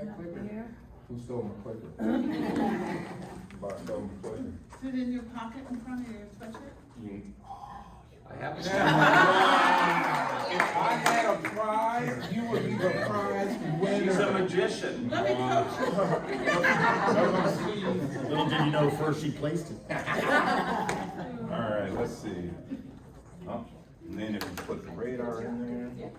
that clicker? Here. Who stole my clicker? Bart stole my clicker. Is it in your pocket in front of you? Touch it? I have If I had a prize, you would be the prize winner. She's a magician. Let me coach you. Little did you know, first she placed it. All right, let's see. Oh, and then if you put the radar in there.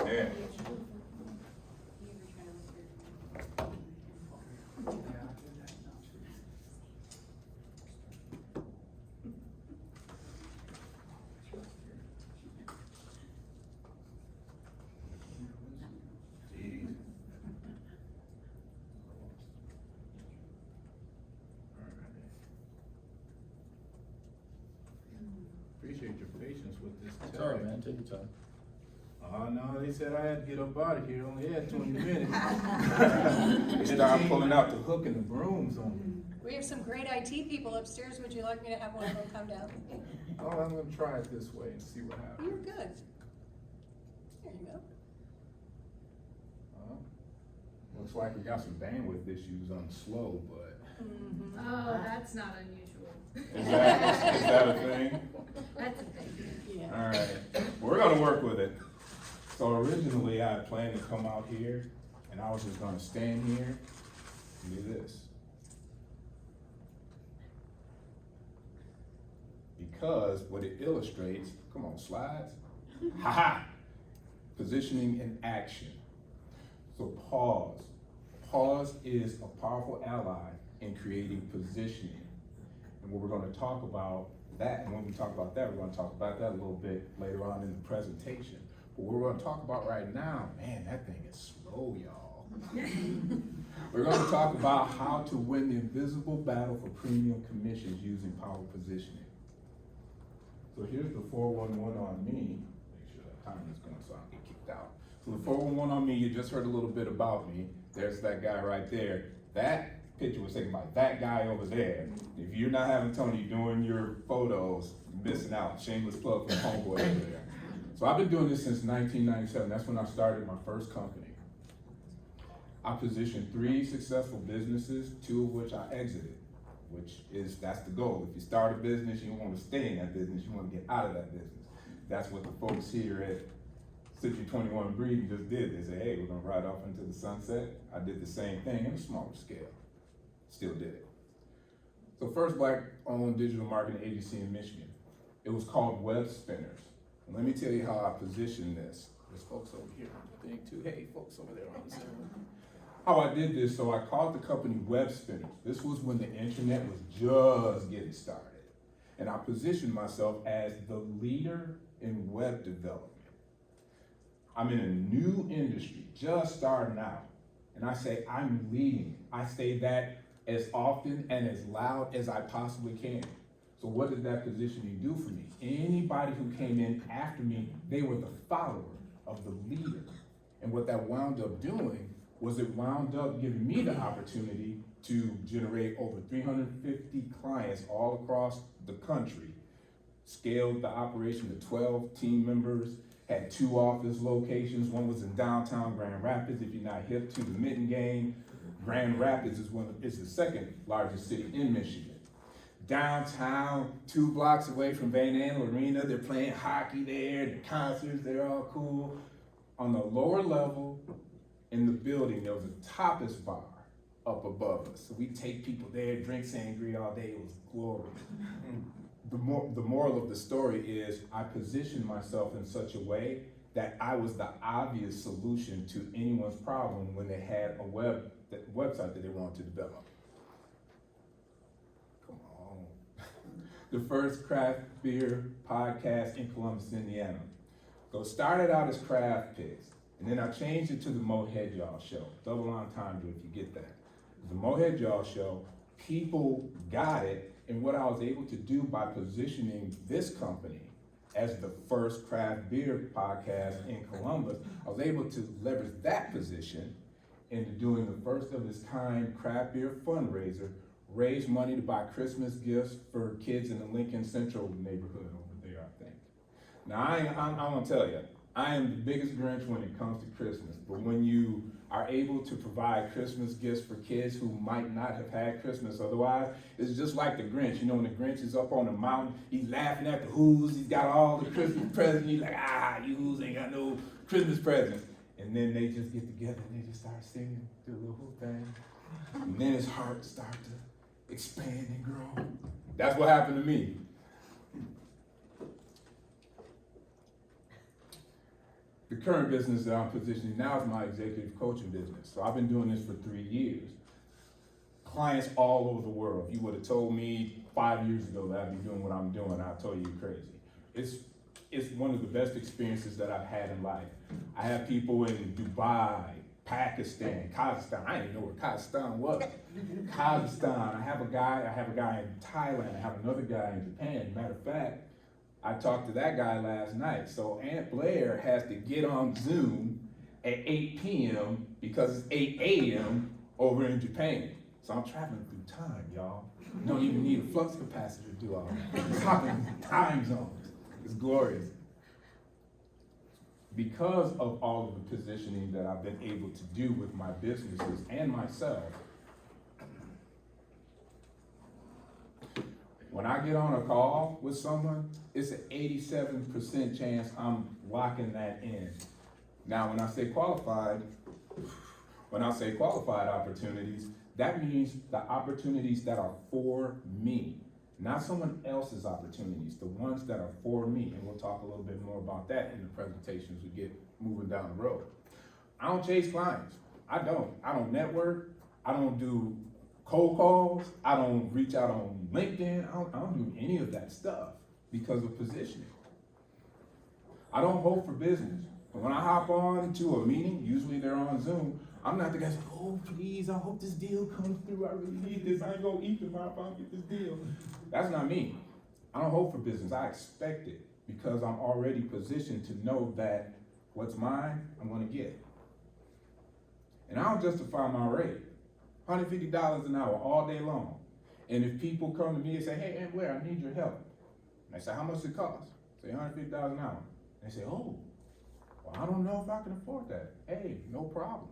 Yeah. Jeez. Appreciate your patience with this. It's all right, man, take your time. No, they said I had to get up out of here, only had 20 minutes. They started pulling out the hook and the brooms on me. We have some great IT people upstairs. Would you like me to have one of them come down? Oh, I'm gonna try it this way and see what happens. You're good. There you go. Looks like we got some bandwidth issues on the slow, but. Oh, that's not unusual. Is that a thing? That's a thing. Yeah. All right, we're gonna work with it. So originally I had planned to come out here and I was just gonna stand here and do this. Because what it illustrates, come on, slides. Ha-ha! Positioning in action. So pause. Pause is a powerful ally in creating positioning. And what we're gonna talk about that, and when we talk about that, we're gonna talk about that a little bit later on in the presentation. But what we're gonna talk about right now, man, that thing is slow, y'all. We're gonna talk about how to win the invisible battle for premium commissions using power positioning. So here's the 411 on me. Make sure that timer is going so I don't get kicked out. So the 411 on me, you just heard a little bit about me. There's that guy right there. That picture was taken by that guy over there. If you're not having Tony doing your photos, you're missing out. Shameless plug for homeboy over there. So I've been doing this since 1997. That's when I started my first company. I positioned 3 successful businesses, 2 of which I exited, that's the goal. If you start a business, you want to stay in that business, you want to get out of that business. That's what the folks here at Century 21 Breeding just did. They said, hey, we're gonna ride off into the sunset. I did the same thing on a smaller scale. Still did it. So first black-owned digital marketing agency in Michigan. It was called Web Spinners. And let me tell you how I positioned this. There's folks over here on the thing too. Hey, folks over there on the Zoom. How I did this, so I called the company Web Spinners. This was when the internet was just getting started. And I positioned myself as the leader in web development. I'm in a new industry, just starting out. And I say, I'm leading. I say that as often and as loud as I possibly can. So what did that positioning do for me? Anybody who came in after me, they were the follower of the leader. And what that wound up doing was it wound up giving me the opportunity to generate over 350 clients all across the country, scaled the operation to 12 team members, had 2 office locations. One was in downtown Grand Rapids. If you're not hip to the mitten game, Grand Rapids is the second largest city in Michigan. Downtown, 2 blocks away from Van Andel Arena, they're playing hockey there, the concerts, they're all cool. On the lower level in the building, there was a tapas bar up above us. So we take people there, drink sangria all day, it was glorious. The moral of the story is I positioned myself in such a way that I was the obvious solution to anyone's problem when they had a website that they wanted to develop. Come on. The first craft beer podcast in Columbus, Indiana. So it started out as Craft Picks, and then I changed it to the Mohead Y'all Show. Double entendre if you get that. The Mohead Y'all Show, people got it, and what I was able to do by positioning this company as the first craft beer podcast in Columbus, I was able to leverage that position into doing the first of its kind craft beer fundraiser, raise money to buy Christmas gifts for kids in the Lincoln Central neighborhood over there, I think. Now, I'm gonna tell you, I am the biggest Grinch when it comes to Christmas, but when you are able to provide Christmas gifts for kids who might not have had Christmas otherwise, it's just like the Grinch. You know, when the Grinch is up on the mountain, he's laughing at the Who's, he's got all the Christmas presents, he's like, you Who's ain't got no Christmas presents. And then they just get together and they just start singing, do a little Who thing. And then his heart starts to expand and grow. That's what happened to me. The current business that I'm positioning now is my executive coaching business. So I've been doing this for 3 years. Clients all over the world. If you would have told me 5 years ago that I'd be doing what I'm doing, I'd tell you you're crazy. It's one of the best experiences that I've had in life. I have people in Dubai, Pakistan, Kazakhstan. I didn't even know where Kazakhstan was. Kazakhstan. I have a guy in Thailand. I have another guy in Japan. Matter of fact, I talked to that guy last night. So Aunt Blair has to get on Zoom at 8 p.m. because it's 8 a.m. over in Japan. So I'm traveling through time, y'all. You don't even need a flux capacitor to do all that. It's hopping time zones. It's glorious. Because of all of the positioning that I've been able to do with my businesses and myself, when I get on a call with someone, it's an 87% chance I'm locking that in. Now, when I say qualified opportunities, that means the opportunities that are for me, not someone else's opportunities, the ones that are for me. And we'll talk a little bit more about that in the presentation as we get moving down the road. I don't chase clients. I don't network. I don't do cold calls. I don't reach out on LinkedIn. I don't do any of that stuff because of positioning. I don't hope for business. But when I hop on to a meeting, usually they're on Zoom, I'm not the guy saying, oh, please, I hope this deal comes through. I really need this. I ain't gonna eat if I don't get this deal. That's not me. I don't hope for business. I expect it because I'm already positioned to know that what's mine, I'm gonna get. And I don't justify my rate. $150 an hour all day long. And if people come to me and say, hey, Aunt Blair, I need your help. And I say, how much does it cost? Say $150 an hour. And they say, oh, well, I don't know if I can afford that. Hey, no problem.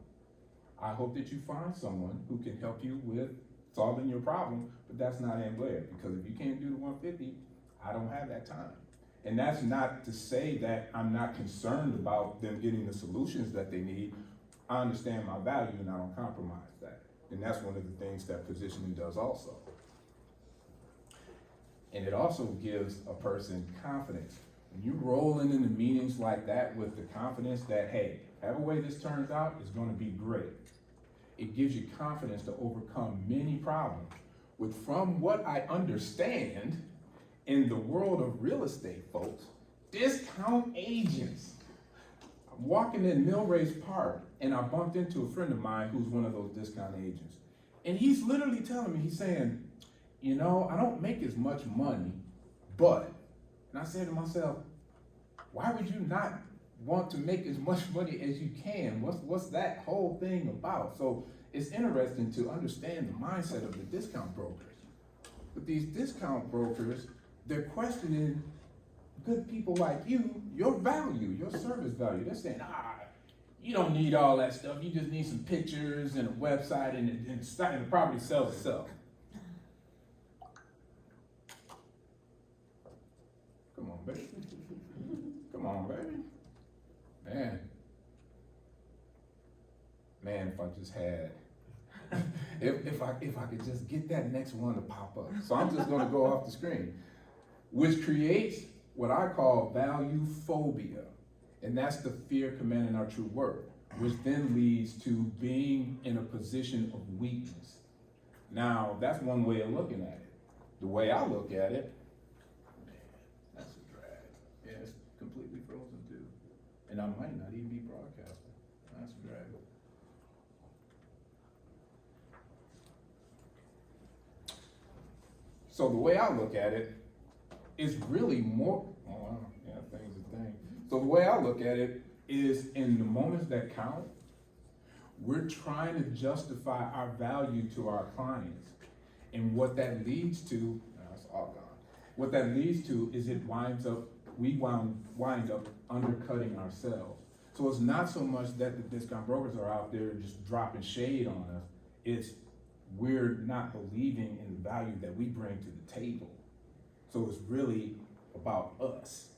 I hope that you find someone who can help you with solving your problem, but that's not Aunt Blair, because if you can't do the 150, I don't have that time. And that's not to say that I'm not concerned about them getting the solutions that they need. I understand my value and I don't compromise that. And that's one of the things that positioning does also. And it also gives a person confidence. When you rolling into meetings like that with the confidence that, hey, however way this turns out is gonna be great. It gives you confidence to overcome many problems. With from what I understand, in the world of real estate, folks, discount agents. I'm walking in Millrace Park and I bumped into a friend of mine who's one of those discount agents. And he's literally telling me, he's saying, you know, I don't make as much money, but, and I said to myself, why would you not want to make as much money as you can? What's that whole thing about? So it's interesting to understand the mindset of the discount brokers. But these discount brokers, they're questioning good people like you, your value, your service value. They're saying, you don't need all that stuff. You just need some pictures and a website and the property sells itself. Come on, baby. Come on, baby. Man, if I just had, if I could just get that next one to pop up. So I'm just gonna go off the screen, which creates what I call value phobia. And that's the fear commanding our true worth, which then leads to being in a position of weakness. Now, that's one way of looking at it. The way I look at it, man, that's a drag. Yeah, it's completely frozen too. And I might not even be broadcasting. That's a drag. So the way I look at it is really more, things are things. So the way I look at it is in the moments that count, we're trying to justify our value to our clients. And what that leads to, it's all gone. What that leads to is it winds up we wind up undercutting ourselves. So it's not so much that the discount brokers are out there just dropping shade on us, it's we're not believing in the value that we bring to the table. So it's really about us.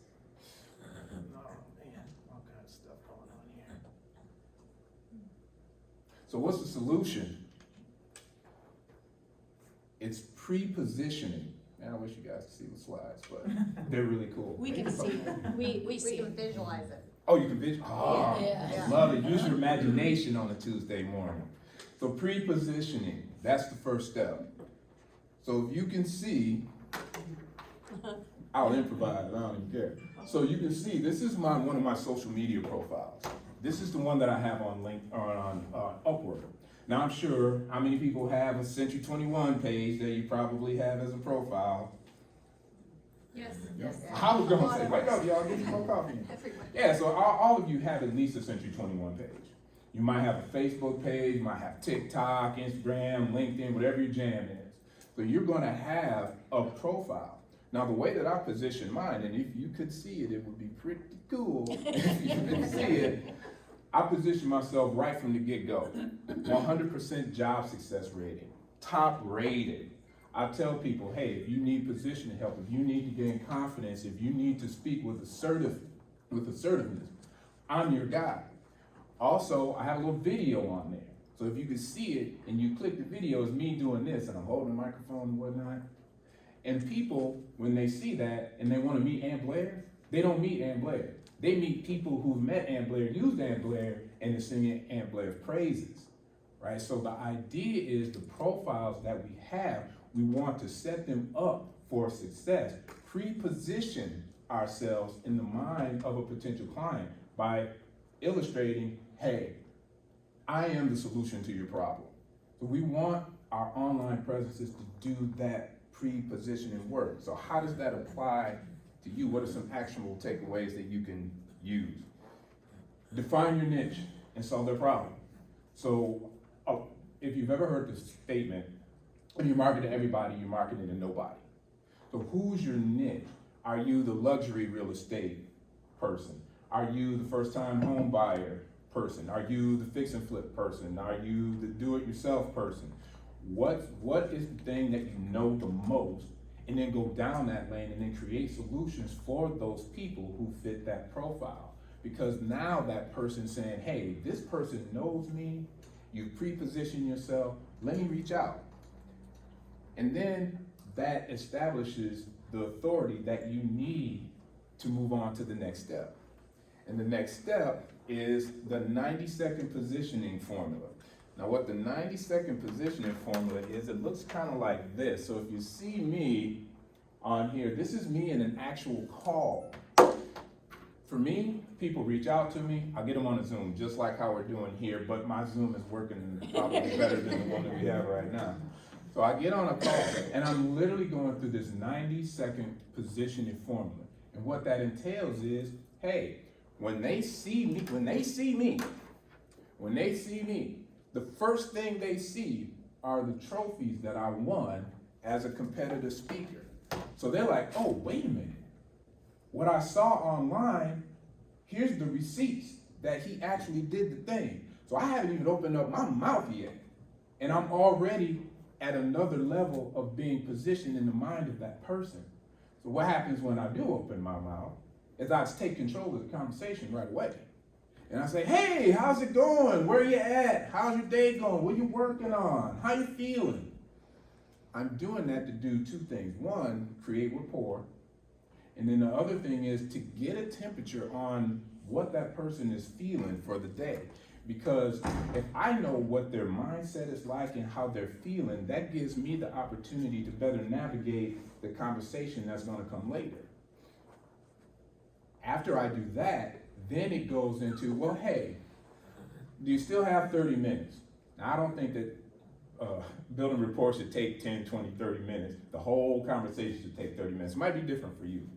Oh man, all kinds of stuff going on here. So what's the solution? It's pre-positioning. Man, I wish you guys could see the slides, but they're really cool. We can see it. We see can it. visualize it. Oh, you can visualize. Oh, Yeah. love it. Use your imagination on a Tuesday morning. So pre-positioning, that's the first step. So if you can see, I'll improvise, I don't even care. So you can see, this is one of my social media profiles. This is the one that I have on Upwork. Now I'm sure how many people have a Century 21 page that you probably have as a profile. Yes. I was gonna say, wake up y'all, get some more coffee. Everybody. Yeah, so all of you have at least a Century 21 page. You might have a Facebook page, you might have TikTok, Instagram, LinkedIn, whatever your jam is. So you're gonna have a profile. Now the way that I position mine, and if you could see it, it would be pretty cool if you could see it. I position myself right from the get-go. 100% job success rating, top rated. I tell people, hey, if you need position help, if you need to gain confidence, if you need to speak with assertiveness, I'm your guy. Also, I have a little video on there. So if you can see it and you click the video, it's me doing this and I'm holding the microphone and whatnot. And people, when they see that and they want to meet Ann Blair, they don't meet Ann Blair. They meet people who've met Ann Blair, used Ann Blair, and are singing Ann Blair's praises, right? So the idea is the profiles that we have, we want to set them up for success, pre-position ourselves in the mind of a potential client by illustrating, hey, I am the solution to your problem. So we want our online presences to do that pre-positioning work. So how does that apply to you? What are some actionable takeaways that you can use? Define your niche and solve their problem. So if you've ever heard the statement, when you market to everybody, you're marketing to nobody. So who's your niche? Are you the luxury real estate person? Are you the first time home buyer person? Are you the fix and flip person? Are you the do-it-yourself person? What is the thing that you know the most? And then go down that lane and then create solutions for those people who fit that profile. Because now that person's saying, hey, this person knows me, you pre-position yourself, let me reach out. And then that establishes the authority that you need to move on to the next step. And the next step is the 90-second positioning formula. Now what the 90-second positioning formula is, it looks kind of like this. So if you see me on here, this is me in an actual call. For me, people reach out to me, I get them on a Zoom, just like how we're doing here, but my Zoom is working probably better than the one that we have right now. So I get on a call, and I'm literally going through this 90-second positioning formula. And what that entails is, hey, when they see me, the first thing they see are the trophies that I won as a competitive speaker. So they're like, oh, wait a minute. What I saw online, here's the receipts that he actually did the thing. So I haven't even opened up my mouth yet. And I'm already at another level of being positioned in the mind of that person. So what happens when I do open my mouth is I take control of the conversation right away. And I say, hey, how's it going? Where you at? How's your day going? What you working on? How you feeling? I'm doing that to do two things. One, create rapport. And then the other thing is to get a temperature on what that person is feeling for the day. Because if I know what their mindset is like and how they're feeling, that gives me the opportunity to better navigate the conversation that's going to come later. After I do that, then it goes into, well, hey, do you still have 30 minutes? Now, I don't think that building rapport should take 10, 20, 30 minutes. The whole conversation should take 30 minutes. It might be different for you.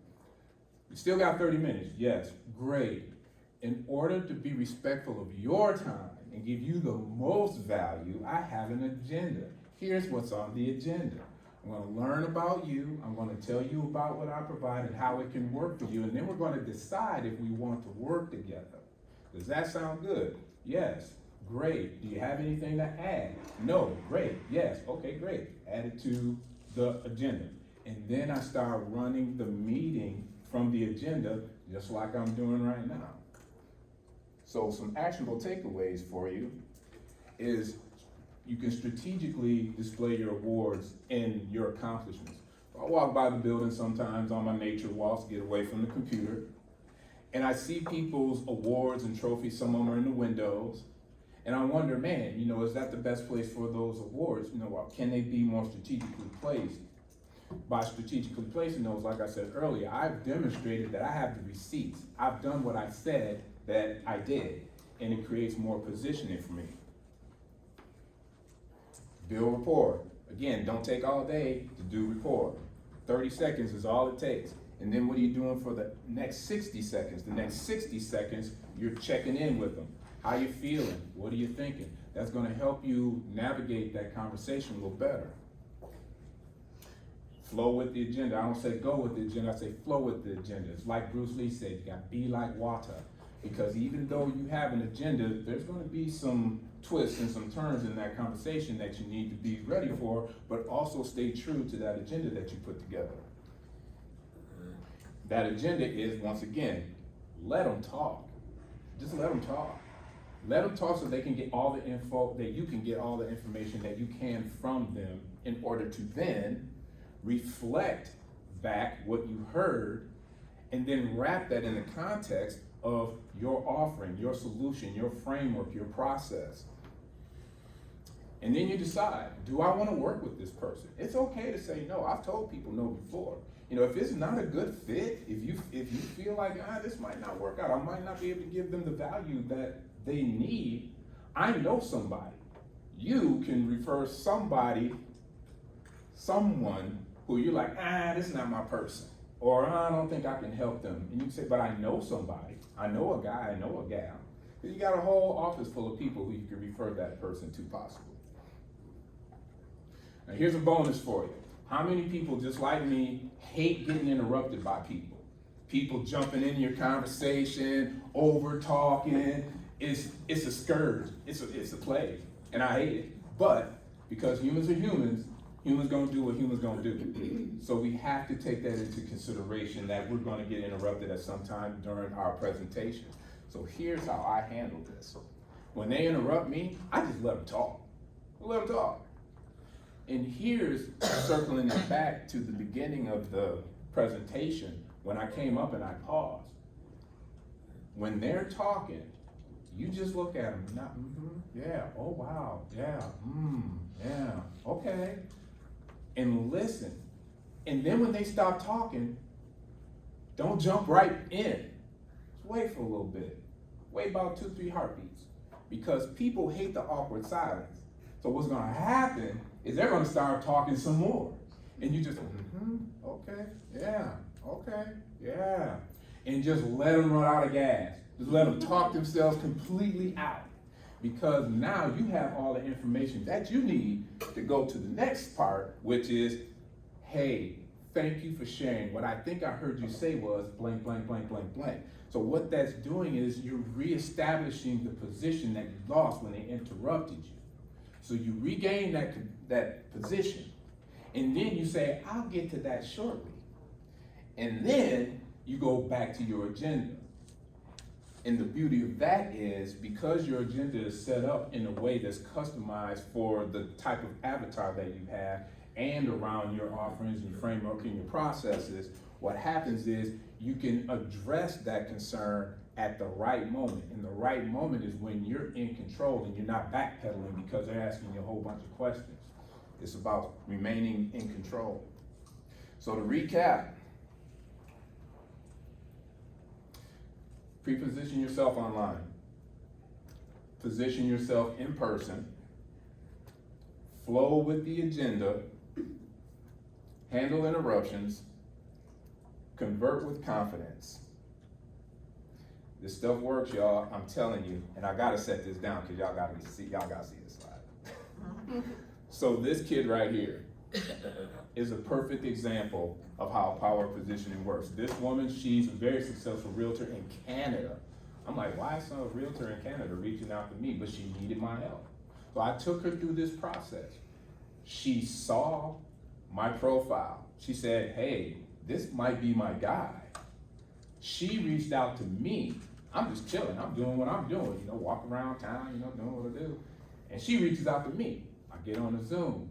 You still got 30 minutes? Yes, great. In order to be respectful of your time and give you the most value, I have an agenda. Here's what's on the agenda. I'm gonna learn about you, I'm gonna tell you about what I provide and how it can work for you, and then we're gonna decide if we want to work together. Does that sound good? Yes, great. Do you have anything to add? No, great, yes, okay, great. Add it to the agenda. And then I start running the meeting from the agenda, just like I'm doing right now. So some actionable takeaways for you is you can strategically display your awards and your accomplishments. I walk by the building sometimes on my nature walks, get away from the computer, and I see people's awards and trophies, some of them are in the windows, and I wonder, man, is that the best place for those awards? Can they be more strategically placed? By strategically placing those, like I said earlier, I've demonstrated that I have the receipts. I've done what I said that I did, and it creates more positioning for me. Build rapport. Again, don't take all day to do rapport. 30 seconds is all it takes. And then what are you doing for the next 60 seconds? The next 60 seconds, you're checking in with them. How you feeling? What are you thinking? That's gonna help you navigate that conversation a little better. Flow with the agenda. I don't say go with the agenda, I say flow with the agenda. It's like Bruce Lee said, you gotta be like water. Because even though you have an agenda, there's gonna be some twists and some turns in that conversation that you need to be ready for, but also stay true to that agenda that you put together. That agenda is, once again, let them talk. Just let them talk. Let them talk so they can get all the info, that you can get all the information that you can from them in order to then reflect back what you heard and then wrap that in the context of your offering, your solution, your framework, your process. And then you decide, do I want to work with this person? It's okay to say no. I've told people no before. If it's not a good fit, if you feel like, this might not work out, I might not be able to give them the value that they need, I know somebody. You can refer someone who you're like, this is not my person. Or I don't think I can help them. And you say, but I know somebody. I know a guy, I know a gal. You got a whole office full of people who you can refer that person to possibly. Now here's a bonus for you. How many people, just like me, hate getting interrupted by people? People jumping in your conversation, over talking. It's a scourge. It's a plague. And I hate it. But because humans are humans gonna do what humans gonna do. So we have to take that into consideration, that we're gonna get interrupted at some time during our presentation. So here's how I handle this. When they interrupt me, I just let them talk. Let them talk. And here's circling it back to the beginning of the presentation, when I came up and I paused. When they're talking, you just look at them, not, yeah, oh wow, yeah, yeah, okay. And listen. And then when they stop talking, don't jump right in. Just wait for a little bit. Wait about 2-3 heartbeats. Because people hate the awkward silence. So what's gonna happen is they're gonna start talking some more. And you just, okay, yeah, okay, yeah. And just let them run out of gas. Just let them talk themselves completely out. Because now you have all the information that you need to go to the next part, which is, hey, thank you for sharing. What I think I heard you say was blank, blank, blank, blank, blank. So what that's doing is you're reestablishing the position that you lost when they interrupted you. So you regain that position, and then you say, I'll get to that shortly. And then you go back to your agenda. And the beauty of that is, because your agenda is set up in a way that's customized for the type of avatar that you have and around your offerings and your framework and your processes, what happens is you can address that concern at the right moment. And the right moment is when you're in control and you're not backpedaling because they're asking you a whole bunch of questions. It's about remaining in control. So to recap, pre-position yourself online. Position yourself in person. Flow with the agenda. Handle interruptions. Convert with confidence. This stuff works, y'all. I'm telling you. And I gotta set this down because y'all gotta see this slide. So this kid right here, is a perfect example of how power positioning works. This woman, she's a very successful realtor in Canada. I'm like, why is some realtor in Canada reaching out to me? But she needed my help. So I took her through this process. She saw my profile. She said, hey, this might be my guy. She reached out to me. I'm just chilling, I'm doing what I'm doing, you know, walk around town, you know, doing what I do. And she reaches out to me. I get on a Zoom.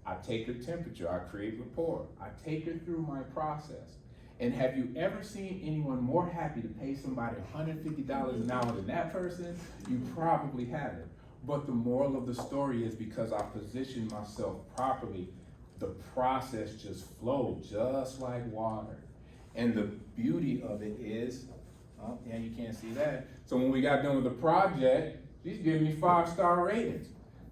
I take her temperature, I create rapport. I take her through my process. And have you ever seen anyone more happy to pay somebody $150 an hour than that person? You probably haven't. But the moral of the story is because I positioned myself properly, the process just flowed just like water. And the beauty of it is, oh, yeah, you can't see that. So when we got done with the project, she's giving me 5-star ratings.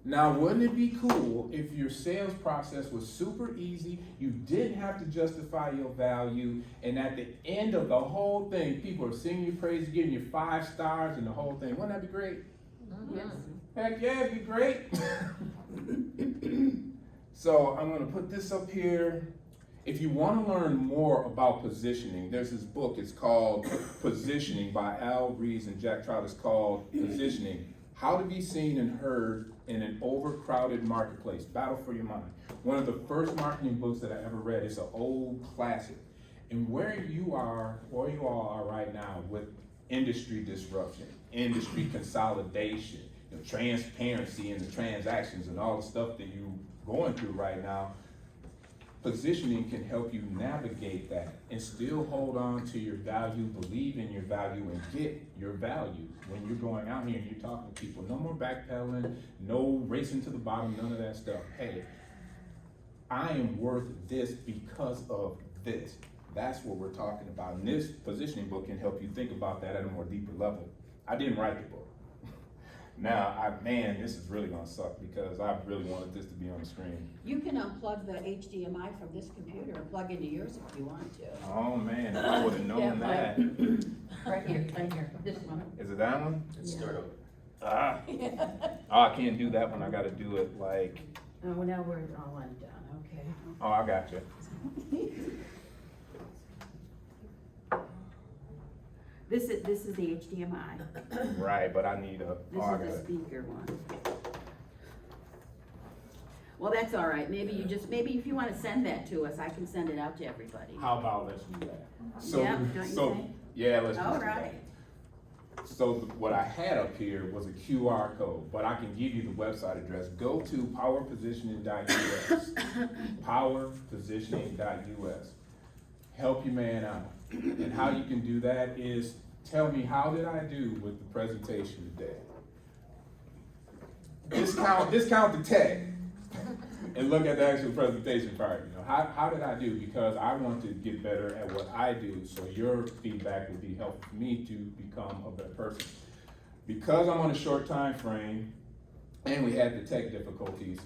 Now, wouldn't it be cool if your sales process was super easy, you didn't have to justify your value, and at the end of the whole thing, people are singing your praise, giving you 5 stars and the whole thing. Wouldn't that be great? Yes. Heck yeah, it'd be great. So I'm gonna put this up here. If you wanna learn more about positioning, there's this book, it's called Positioning by Ries and Jack Trout. It's called Positioning, How to Be Seen and Heard in an Overcrowded Marketplace, Battle for Your Mind. One of the first marketing books that I ever read. It's an old classic. And where you all are right now with industry disruption, industry consolidation, you know, transparency in the transactions and all the stuff that you're going through right now, positioning can help you navigate that and still hold on to your value, believe in your value, and get your value when you're going out here and you're talking to people. No more backpedaling, no racing to the bottom, none of that stuff. Hey, I am worth this because of this. That's what we're talking about. And this positioning book can help you think about that at a more deeper level. I didn't write the book. Now, man, this is really gonna suck because I really wanted this to be on the screen. You can unplug the HDMI from this computer and plug into yours if you want to. Oh man, if I would've known that. Right here, this one. Is it that one? Let's start over. Ah. Oh, I can't do that one. I gotta do it like, Oh, now we're all undone, okay. oh, I got you. This is the HDMI. Right, but I need a, This oh, I is got the it. speaker one. Well, that's all right. Maybe if you wanna send that to us, I can send it out to everybody. How about let's do that? So, Yeah, don't you think? yeah, let's All do that. right. So what I had up here was a QR code, but I can give you the website address. Go to powerpositioning.us, powerpositioning.us. Help your man out. And how you can do that is tell me, how did I do with the presentation today? Discount the tech and look at the actual presentation part. You know, how did I do? Because I want to get better at what I do, so your feedback would be helpful for me to become a better person. Because I'm on a short time frame and we had the tech difficulties,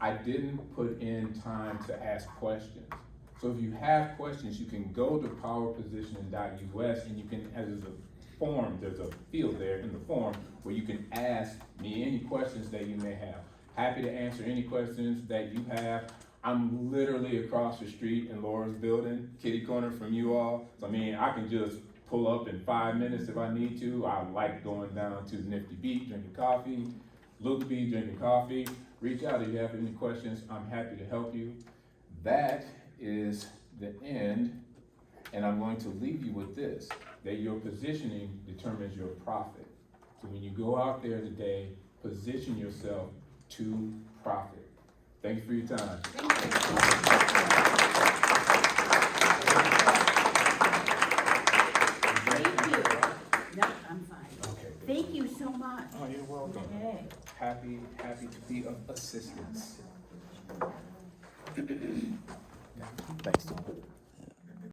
I didn't put in time to ask questions. So if you have questions, you can go to powerpositioning.us and you can, as there's a form, there's a field there in the form where you can ask me any questions that you may have. Happy to answer any questions that you have. I'm literally across the street in Laura's building, kitty corner from you all. So I mean, I can just pull up in 5 minutes if I need to. I like going down to Nifty Beat, drinking coffee, Luke Beat, drinking coffee. Reach out if you have any questions. I'm happy to help you. That is the end, and I'm going to leave you with this, that your positioning determines your profit. So when you go out there today, position yourself to profit. Thank you for your time. Thank you. No, I'm fine. Okay. Thank you so much. Oh, you're welcome. Okay. Happy to be of assistance. Thanks, Tom.